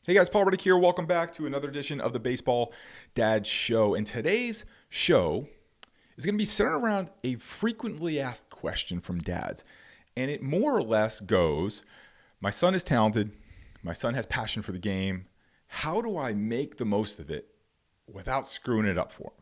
Hey guys, Paul Riddick here. Welcome back to another edition of the Baseball Dad Show. And today's show is going to be centered around a frequently asked question from dads. And it more or less goes, my son is talented. My son has passion for the game. How do I make the most of it without screwing it up for him?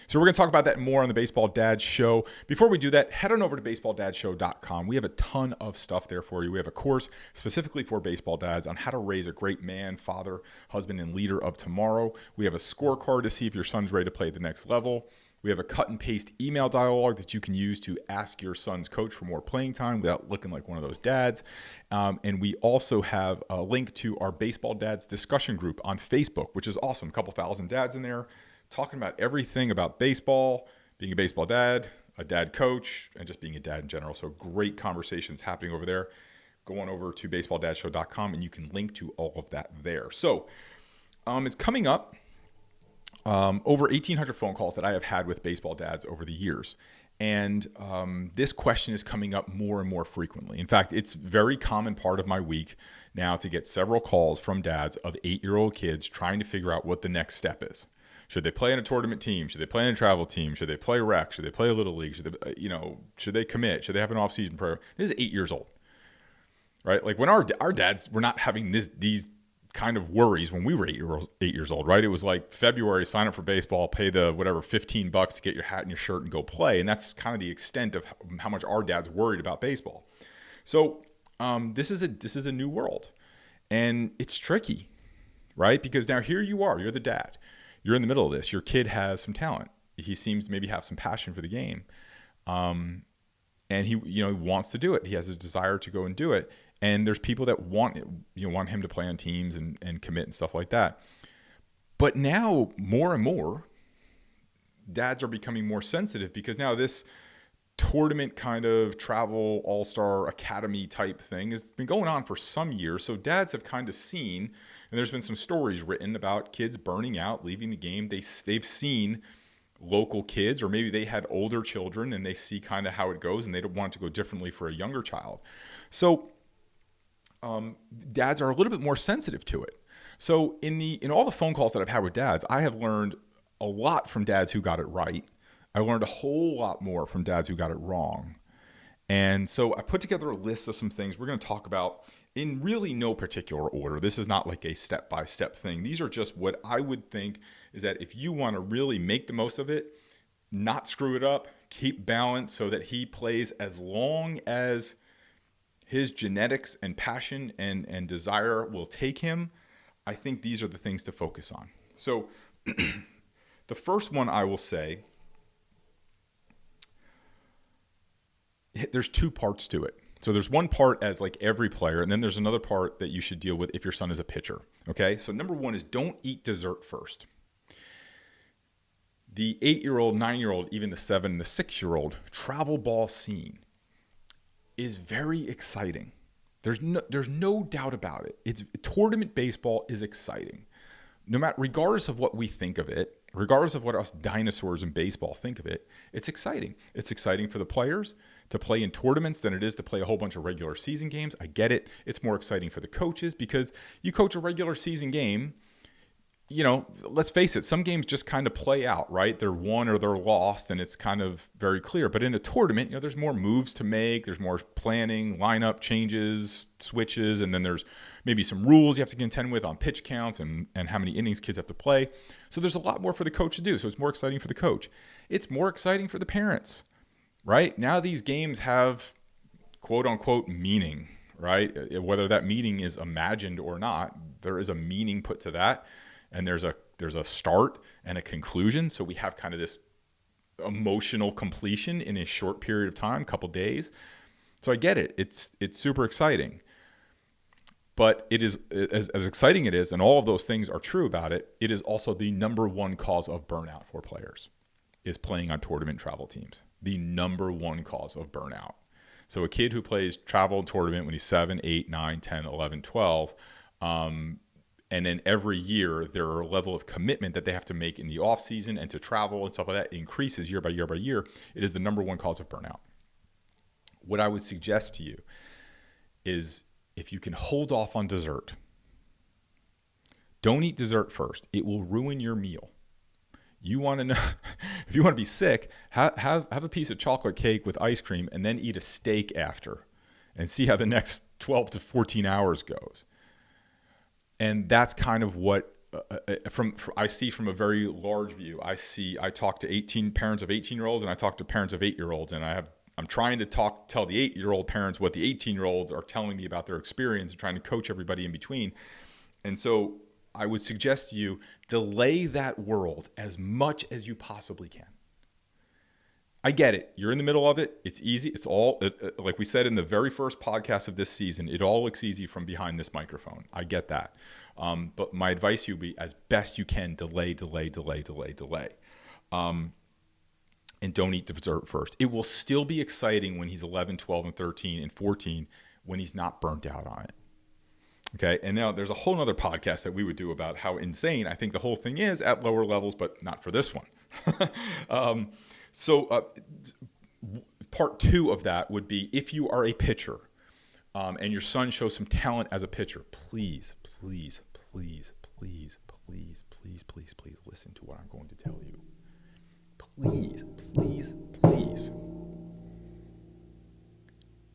So we're going to talk about that more on the Baseball Dad Show. Before we do that, head on over to baseballdadShow.com. We have a ton of stuff there for you. We have a course specifically for baseball dads on how to raise a great man, father, husband, and leader of tomorrow. We have a scorecard to see if your son's ready to play at the next level. We have a cut and paste email dialogue that you can use to ask your son's coach for more playing time without looking like one of those dads. And we also have a link to our Baseball Dads discussion group on Facebook, which is awesome. A couple thousand dads in there, talking about everything about baseball, being a baseball dad, a dad coach, and just being a dad in general. So great conversations happening over there. Go on over to baseballdadShow.com and you can link to all of that there. So it's coming up over 1,800 phone calls that I have had with baseball dads over the years. And this question is coming up more and more frequently. In fact, it's a very common part of my week now to get several calls from dads of 8-year-old kids trying to figure out what the next step is. Should they play in a tournament team? Should they play in a travel team? Should they play rec? Should they play a little league? Should they commit? Should they have an off-season program? This is 8 years old, right? Like when our dads were not having these kind of worries when we were 8 years old, right? It was like February, sign up for baseball, pay the whatever $15 to get your hat and your shirt and go play, and that's kind of the extent of how much our dads worried about baseball. So this is a new world, and it's tricky, right? Because now here you are, you're the dad. You're in the middle of this. Your kid has some talent. He seems to maybe have some passion for the game. And he wants to do it. He has a desire to go and do it. And there's people that want him to play on teams and commit and stuff like that. But now more and more dads are becoming more sensitive because now this tournament kind of travel all-star academy type thing has been going on for some years. So dads have kind of seen, and there's been some stories written about kids burning out, leaving the game. They've seen local kids, or maybe they had older children and they see kind of how it goes and they don't want it to go differently for a younger child. So dads are a little bit more sensitive to it. So in all the phone calls that I've had with dads, I have learned a lot from dads who got it right. I learned a whole lot more from dads who got it wrong. And so I put together a list of some things we're going to talk about in really no particular order. This is not like a step-by-step thing. These are just what I would think is that if you want to really make the most of it, not screw it up, keep balance so that he plays as long as his genetics and passion and desire will take him, I think these are the things to focus on. So the first one I will say, there's two parts to it. So there's one part as like every player, and then there's another part that you should deal with if your son is a pitcher. Okay, so number one is don't eat dessert first. The 8-year-old, 9-year-old, even the 7 and the 6-year-old travel ball scene is very exciting. There's no doubt about it. Tournament baseball is exciting. Regardless of what we think of it, regardless of what us dinosaurs in baseball think of it, it's exciting. It's exciting for the players to play in tournaments than it is to play a whole bunch of regular season games. I get it. It's more exciting for the coaches because you coach a regular season game, let's face it, some games just kind of play out, right? They're won or they're lost, and it's kind of very clear. But in a tournament, there's more moves to make. There's more planning, lineup changes, switches, and then there's maybe some rules you have to contend with on pitch counts and how many innings kids have to play. So there's a lot more for the coach to do. So it's more exciting for the coach. It's more exciting for the parents, right? Now these games have quote unquote meaning, right? Whether that meaning is imagined or not, there is a meaning put to that. And there's a start and a conclusion. So we have kind of this emotional completion in a short period of time, couple days. So I get it. It's super exciting. But it is, as exciting it is, and all of those things are true about it, it is also the number one cause of burnout for players, is playing on tournament travel teams. The number one cause of burnout. So a kid who plays travel tournament when he's 7, 8, 9, 10, 11, 12, and then every year, their level of commitment that they have to make in the off season and to travel and stuff like that increases year by year by year. It is the number one cause of burnout. What I would suggest to you is if you can hold off on dessert Don't eat dessert first. It will ruin your meal. You want to know, if you want to be sick, have a piece of chocolate cake with ice cream and then eat a steak after and see how the next 12 to 14 hours goes. And that's kind of what I see from a very large view. I talk to parents of 18-year-olds and I talk to parents of 8-year-olds, and I'm trying to tell the 8-year-old parents what the 18-year-olds are telling me about their experience and trying to coach everybody in between. And so I would suggest to you, delay that world as much as you possibly can. I get it. You're in the middle of it. It's easy. It's all, like we said in the very first podcast of this season, it all looks easy from behind this microphone. I get that. But my advice to you would be, as best you can, delay. And don't eat dessert first. It will still be exciting when he's 11, 12, and 13, and 14 when he's not burnt out on it. Okay, and now there's a whole other podcast that we would do about how insane I think the whole thing is at lower levels, but not for this one. Part 2 of that would be, if you are a pitcher and your son shows some talent as a pitcher, please listen to what I'm going to tell you. Please.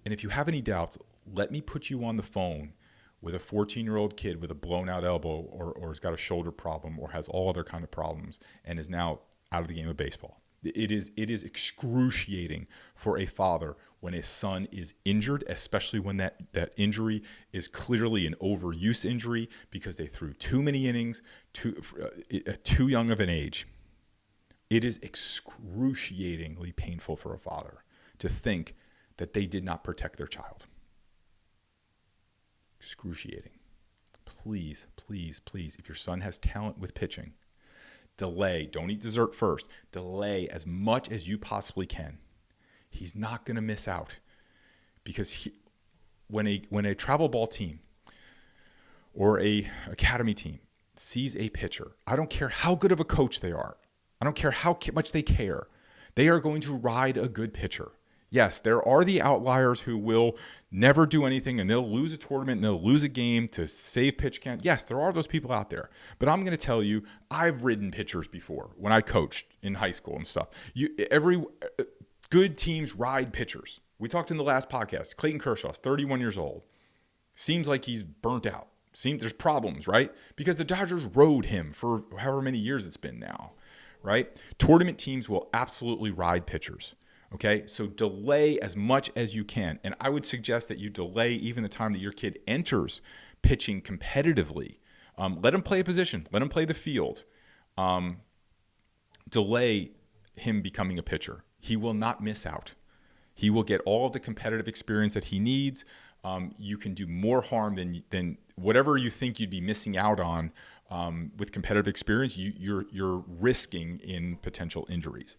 And if you have any doubts, let me put you on the phone with a 14-year-old kid with a blown out elbow or has got a shoulder problem or has all other kind of problems and is now out of the game of baseball. It is excruciating for a father when his son is injured, especially when that injury is clearly an overuse injury because they threw too many innings at too young of an age. It is excruciatingly painful for a father to think that they did not protect their child. Excruciating. Please, if your son has talent with pitching, delay. Don't eat dessert first. Delay as much as you possibly can. He's not going to miss out because when a travel ball team or a academy team sees a pitcher, I don't care how good of a coach they are. I don't care how much they care. They are going to ride a good pitcher. Yes, there are the outliers who will never do anything and they'll lose a tournament and they'll lose a game to save pitch count. Yes, there are those people out there. But I'm going to tell you, I've ridden pitchers before when I coached in high school and stuff. Every good teams ride pitchers. We talked in the last podcast. Clayton Kershaw's 31 years old. Seems like he's burnt out. Seems there's problems, right? Because the Dodgers rode him for however many years it's been now, right? Tournament teams will absolutely ride pitchers. Okay, so delay as much as you can. And I would suggest that you delay even the time that your kid enters pitching competitively. Let him play a position. Let him play the field. Delay him becoming a pitcher. He will not miss out. He will get all of the competitive experience that he needs. You can do more harm than whatever you think you'd be missing out on with competitive experience. You're risking in potential injuries.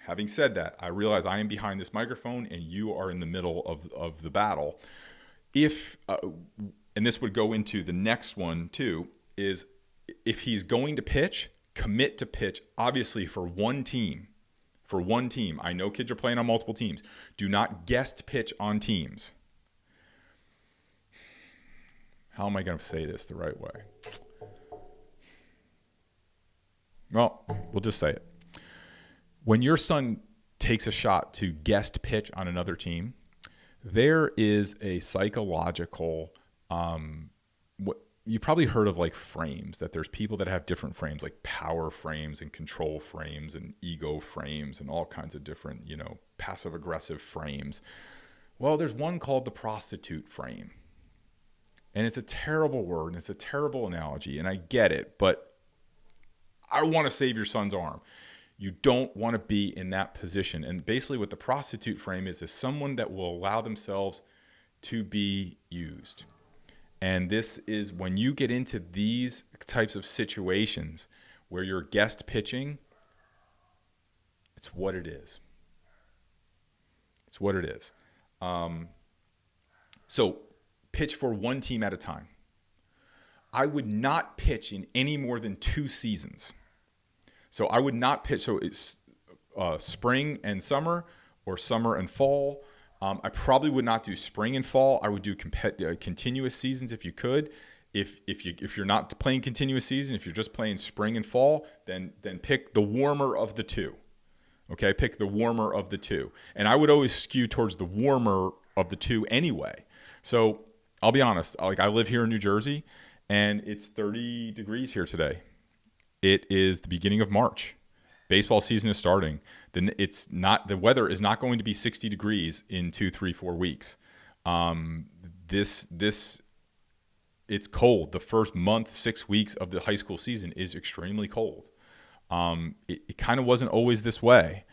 Having said that, I realize I am behind this microphone and you are in the middle of the battle. And this would go into the next one too, is if he's going to pitch, commit to pitch, obviously for one team. For one team. I know kids are playing on multiple teams. Do not guest pitch on teams. How am I going to say this the right way? Well, we'll just say it. When your son takes a shot to guest pitch on another team, there is a psychological, what you probably heard of like frames, that there's people that have different frames, like power frames and control frames and ego frames and all kinds of different, passive aggressive frames. Well, there's one called the prostitute frame. And it's a terrible word and it's a terrible analogy, and I get it, but I want to save your son's arm. You don't want to be in that position. And basically what the prostitute frame is someone that will allow themselves to be used. And this is when you get into these types of situations where you're guest pitching, it's what it is. It's what it is. So pitch for one team at a time. I would not pitch in any more than 2 seasons. So I would not pitch. So it's spring and summer or summer and fall. I probably would not do spring and fall. I would do continuous seasons if you could. If you're not playing continuous season, if you're just playing spring and fall, then pick the warmer of the two. Okay, pick the warmer of the two. And I would always skew towards the warmer of the two anyway. So I'll be honest, like I live here in New Jersey and it's 30 degrees here today. It is the beginning of March. Baseball season is starting. Then the weather is not going to be 60 degrees in 2, 3, 4 weeks. It's cold. The first month, 6 weeks of the high school season is extremely cold. It kind of wasn't always this way.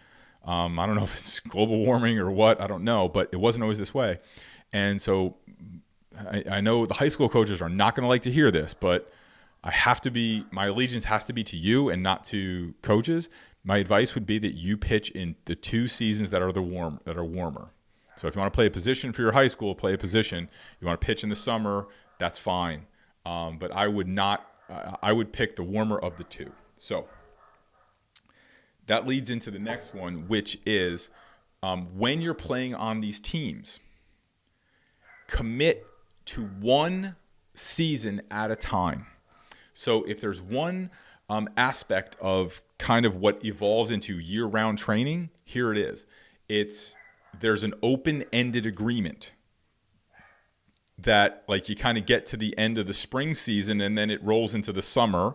I don't know if it's global warming or what, I don't know, but it wasn't always this way. And so I know the high school coaches are not going to like to hear this, but my allegiance has to be to you and not to coaches. My advice would be that you pitch in the 2 seasons that are warmer. So if you want to play a position for your high school, play a position. You want to pitch in the summer, that's fine. But I would pick the warmer of the two. So that leads into the next one, which is when you're playing on these teams, commit to 1 season at a time. So if there's one aspect of kind of what evolves into year-round training, here it is. There's an open-ended agreement that like you kind of get to the end of the spring season and then it rolls into the summer.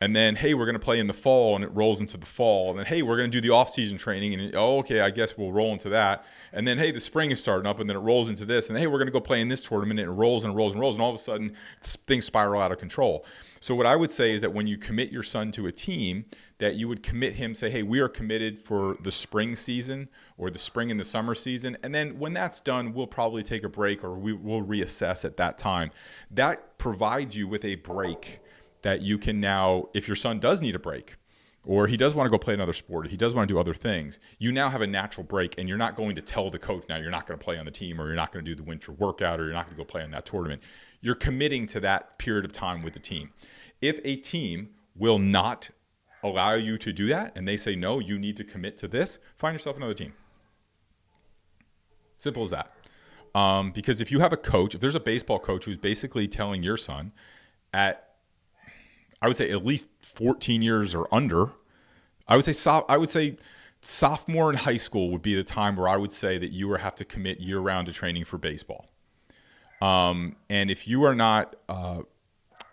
And then, hey, we're going to play in the fall, and it rolls into the fall. And then, hey, we're going to do the off-season training, and okay, I guess we'll roll into that. And then, hey, the spring is starting up, and then it rolls into this. And hey, we're going to go play in this tournament, and it rolls and rolls and rolls, and all of a sudden, things spiral out of control. So what I would say is that when you commit your son to a team, that you would commit him, say, hey, we are committed for the spring season or the spring and the summer season. And then when that's done, we'll probably take a break or we'll reassess at that time. That provides you with a break that you can now, if your son does need a break, or he does want to go play another sport, or he does want to do other things, you now have a natural break, and you're not going to tell the coach now you're not going to play on the team, or you're not going to do the winter workout, or you're not going to go play in that tournament. You're committing to that period of time with the team. If a team will not allow you to do that, and they say, no, you need to commit to this, find yourself another team. Simple as that. Because if you have a coach, if there's a baseball coach who's basically telling your son I would say at least 14 years or under. I would say sophomore in high school would be the time where I would say that you have to commit year-round to training for baseball. And if you are not,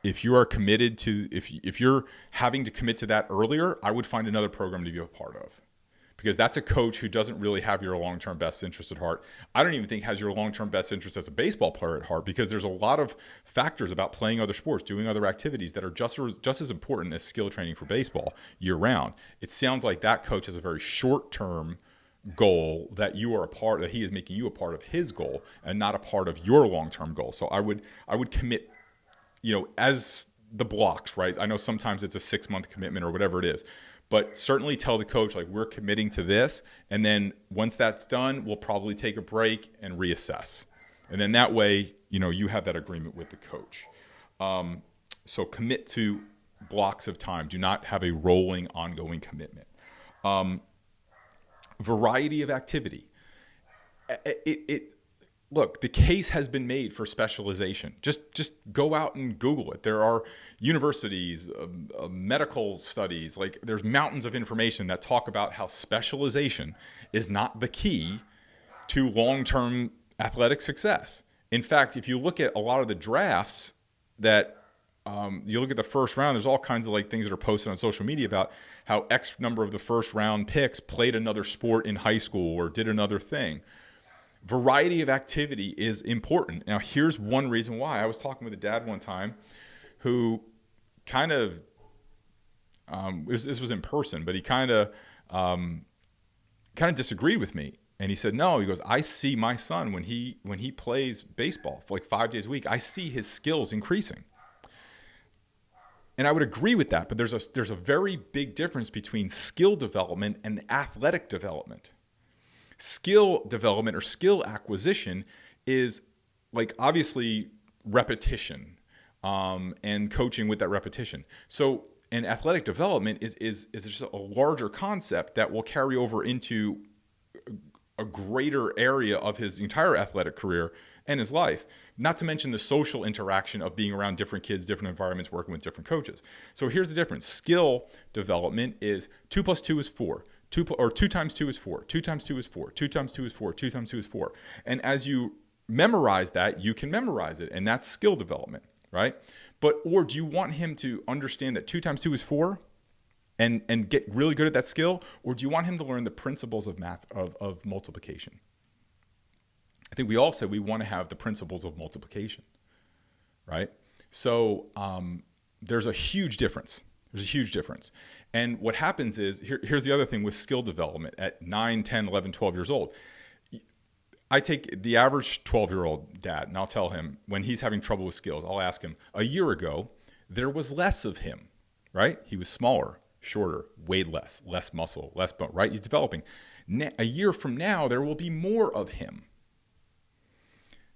if you are committed to, if you're having to commit to that earlier, I would find another program to be a part of. Because that's a coach who doesn't really have your long-term best interest at heart. I don't even think has your long-term best interest as a baseball player at heart, because there's a lot of factors about playing other sports, doing other activities that are just as important as skill training for baseball year-round. It sounds like that coach has a very short-term goal that he is making you a part of his goal and not a part of your long-term goal. So I would commit, as the blocks, right? I know sometimes it's a 6-month commitment or whatever it is. But certainly tell the coach, like, we're committing to this. And then once that's done, we'll probably take a break and reassess. And then that way, you have that agreement with the coach. So commit to blocks of time. Do not have a rolling, ongoing commitment. Variety of activity. Look, the case has been made for specialization. Just go out and Google it. There are universities, medical studies, like there's mountains of information that talk about how specialization is not the key to long-term athletic success. In fact, if you look at a lot of the drafts that you look at the first round, there's all kinds of like things that are posted on social media about how X number of the first round picks played another sport in high school or did another thing. Variety of activity is important. Now, here's one reason why. I was talking with a dad one time who kind of, this was in person, but he kind of disagreed with me. And he said, no, he goes, I see my son when he plays baseball for like 5 days a week, I see his skills increasing. And I would agree with that, but there's a very big difference between skill development and athletic development. Skill development or skill acquisition is like obviously repetition and coaching with that repetition. So an athletic development is just a larger concept that will carry over into a greater area of his entire athletic career and his life. Not to mention the social interaction of being around different kids, different environments, working with different coaches. So here's the difference. Skill development is 2 plus 2 is 4. 2 times 2 is 4. 2 times 2 is 4. 2 times 2 is 4. 2 times 2 is 4. And as you memorize that, you can memorize it. And that's skill development, right? Or do you want him to understand that 2 times 2 is 4 and get really good at that skill? Or do you want him to learn the principles of math, of multiplication? I think we all said we want to have the principles of multiplication, right? So there's a huge difference. There's a huge difference. And what happens is, here's the other thing with skill development at 9, 10, 11, 12 years old. I take the average 12-year-old dad, and I'll tell him when he's having trouble with skills, I'll ask him, a year ago, there was less of him, right? He was smaller, shorter, weighed less muscle, less bone, right? He's developing. A year from now, there will be more of him.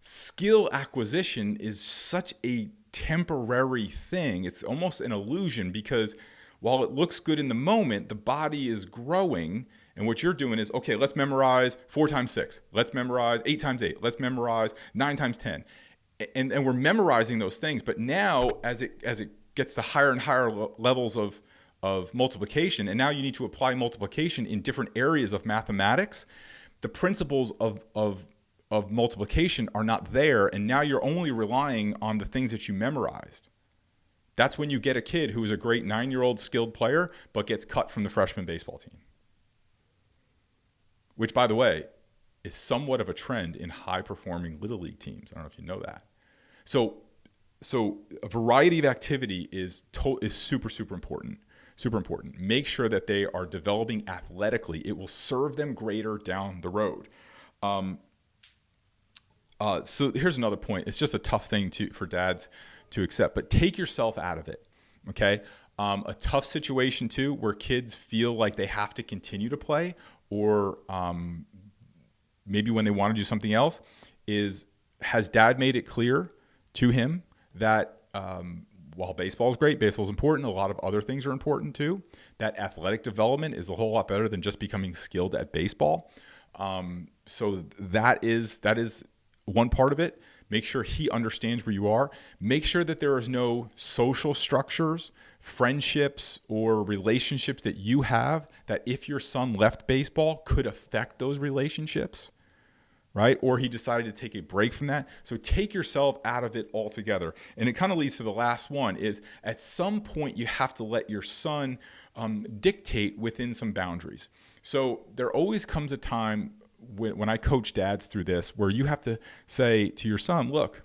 Skill acquisition is such a temporary thing. It's almost an illusion because while it looks good in the moment, the body is growing. And what you're doing is, okay, let's memorize 4 times 6. Let's memorize 8 times 8. Let's memorize 9 times 10. And we're memorizing those things. But now as it gets to higher and higher levels of multiplication, and now you need to apply multiplication in different areas of mathematics, the principles of multiplication are not there, and now you're only relying on the things that you memorized. That's when you get a kid who is a great 9-year-old skilled player, but gets cut from the freshman baseball team. Which, by the way, is somewhat of a trend in high-performing Little League teams. I don't know if you know that. So a variety of activity is super, super important. Super important. Make sure that they are developing athletically. It will serve them greater down the road. So here's another point. It's just a tough thing for dads to accept, but take yourself out of it, okay? A tough situation too, where kids feel like they have to continue to play, or maybe when they want to do something else, has dad made it clear to him that while baseball is great, baseball is important, a lot of other things are important too, that athletic development is a whole lot better than just becoming skilled at baseball. So that is one part of it. Make sure he understands where you are. Make sure that there is no social structures, friendships, or relationships that you have that if your son left baseball could affect those relationships, right? Or he decided to take a break from that. So take yourself out of it altogether. And it kind of leads to the last one is at some point you have to let your son dictate within some boundaries. So there always comes a time when I coach dads through this, where you have to say to your son, look,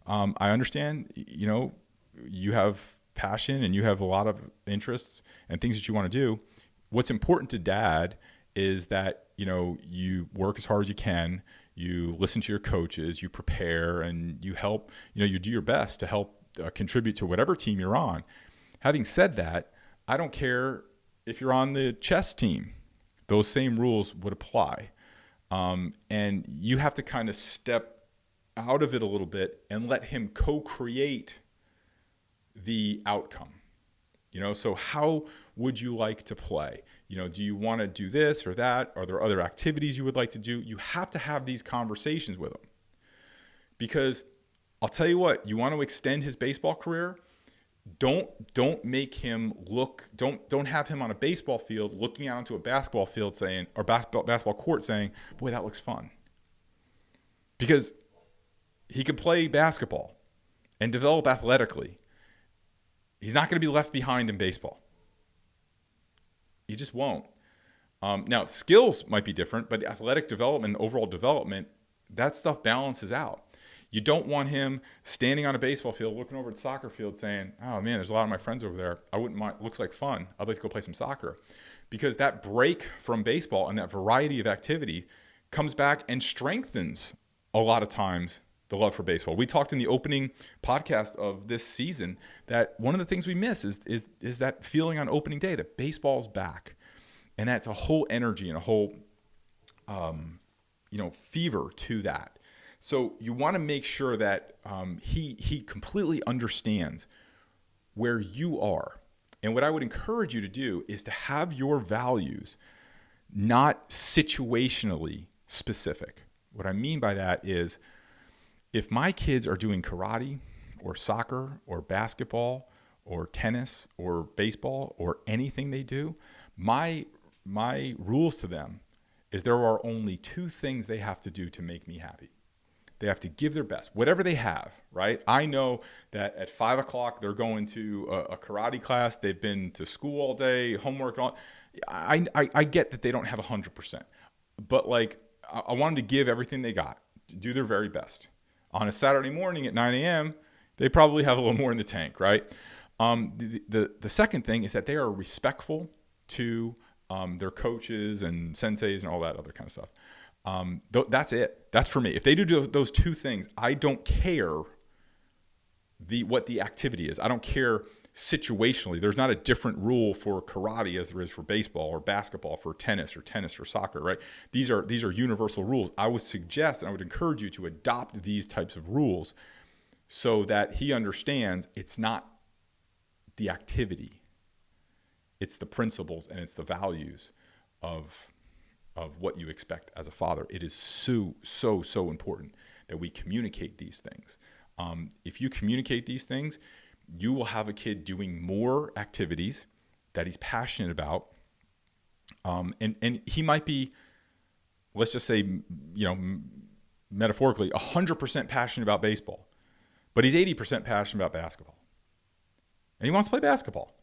I understand, you have passion and you have a lot of interests and things that you want to do. What's important to dad is that, you work as hard as you can, you listen to your coaches, you prepare, and you help, you do your best to help contribute to whatever team you're on. Having said that, I don't care if you're on the chess team, those same rules would apply. And you have to kind of step out of it a little bit and let him co-create the outcome. So how would you like to play? Do you want to do this or that? Are there other activities you would like to do? You have to have these conversations with him. Because I'll tell you what, you want to extend his baseball career, don't make him don't have him on a baseball field looking out onto a basketball field saying, or basketball court saying, boy, that looks fun. Because he could play basketball and develop athletically. He's not going to be left behind in baseball. He just won't. Now, skills might be different, but athletic development, overall development, that stuff balances out. You don't want him standing on a baseball field, looking over at the soccer field saying, oh man, there's a lot of my friends over there. I wouldn't mind, looks like fun. I'd like to go play some soccer. Because that break from baseball and that variety of activity comes back and strengthens a lot of times the love for baseball. We talked in the opening podcast of this season that one of the things we miss is that feeling on opening day that baseball's back. And that's a whole energy and a whole fever to that. So you want to make sure that he completely understands where you are. And what I would encourage you to do is to have your values not situationally specific. What I mean by that is if my kids are doing karate or soccer or basketball or tennis or baseball or anything they do, my rules to them is there are only two things they have to do to make me happy. They have to give their best, whatever they have, right? I know that at 5 o'clock, they're going to a karate class. They've been to school all day, homework. I get that they don't have 100%, but like I want them to give everything they got, do their very best. On a Saturday morning at 9 a.m., they probably have a little more in the tank, right? The second thing is that they are respectful to their coaches and senseis and all that other kind of stuff. That's it. That's for me. If they do those two things, I don't care what the activity is. I don't care situationally. There's not a different rule for karate as there is for baseball or basketball, for tennis for soccer, right? These are universal rules. I would suggest and I would encourage you to adopt these types of rules so that he understands it's not the activity. It's the principles and it's the values of what you expect as a father. It is so important that we communicate these things. If you communicate these things, you will have a kid doing more activities that he's passionate about. And he might be, let's just say, metaphorically, 100% passionate about baseball, but he's 80% passionate about basketball. And he wants to play basketball.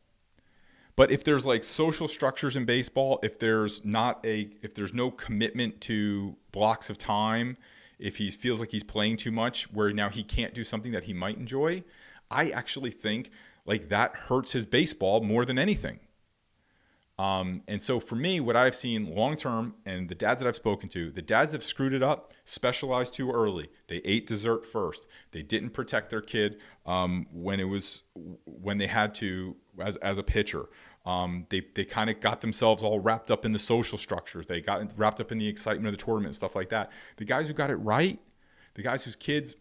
But if there's like social structures in baseball, if there's no commitment to blocks of time, if he feels like he's playing too much, where now he can't do something that he might enjoy, I actually think like that hurts his baseball more than anything. And so for me, what I've seen long term, and the dads that I've spoken to, the dads have screwed it up, specialized too early. They ate dessert first. They didn't protect their kid when they had to as a pitcher. They kind of got themselves all wrapped up in the social structures. They got wrapped up in the excitement of the tournament and stuff like that. The guys who got it right, the guys whose kids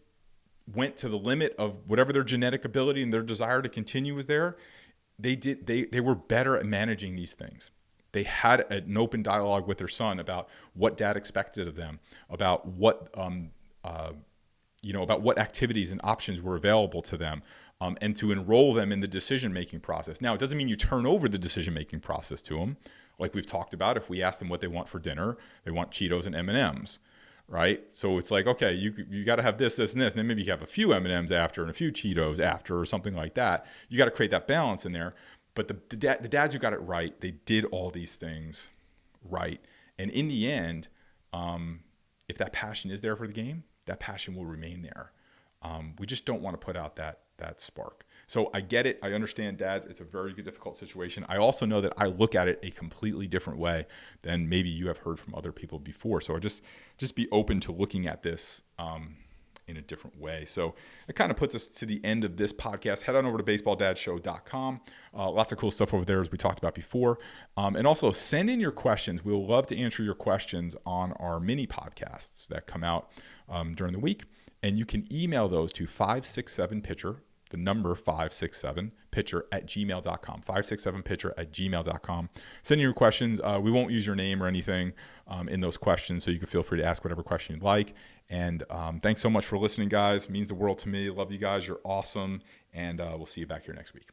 went to the limit of whatever their genetic ability and their desire to continue was there, they were better at managing these things. They had an open dialogue with their son about what dad expected of them, about what about what activities and options were available to them, and to enroll them in the decision-making process. Now, it doesn't mean you turn over the decision-making process to them. Like we've talked about, if we ask them what they want for dinner, they want Cheetos and M&Ms, right? So it's like, okay, you got to have this, and then maybe you have a few M&Ms after and a few Cheetos after or something like that. You got to create that balance in there. But the dads who got it right, they did all these things right. And in the end, if that passion is there for the game, that passion will remain there. We just don't want to put out that spark. So I get it. I understand, dads. It's a very difficult situation. I also know that I look at it a completely different way than maybe you have heard from other people before. So I just be open to looking at this in a different way. So it kind of puts us to the end of this podcast. Head on over to baseballdadsshow.com. Lots of cool stuff over there, as we talked about before. And also send in your questions. We'll love to answer your questions on our mini podcasts that come out during the week. And you can email those to 567pitcher, the number 567pitcher at gmail.com, 567pitcher at gmail.com. Send in your questions. We won't use your name or anything in those questions, so you can feel free to ask whatever question you'd like. And thanks so much for listening, guys. It means the world to me. Love you guys. You're awesome. And we'll see you back here next week.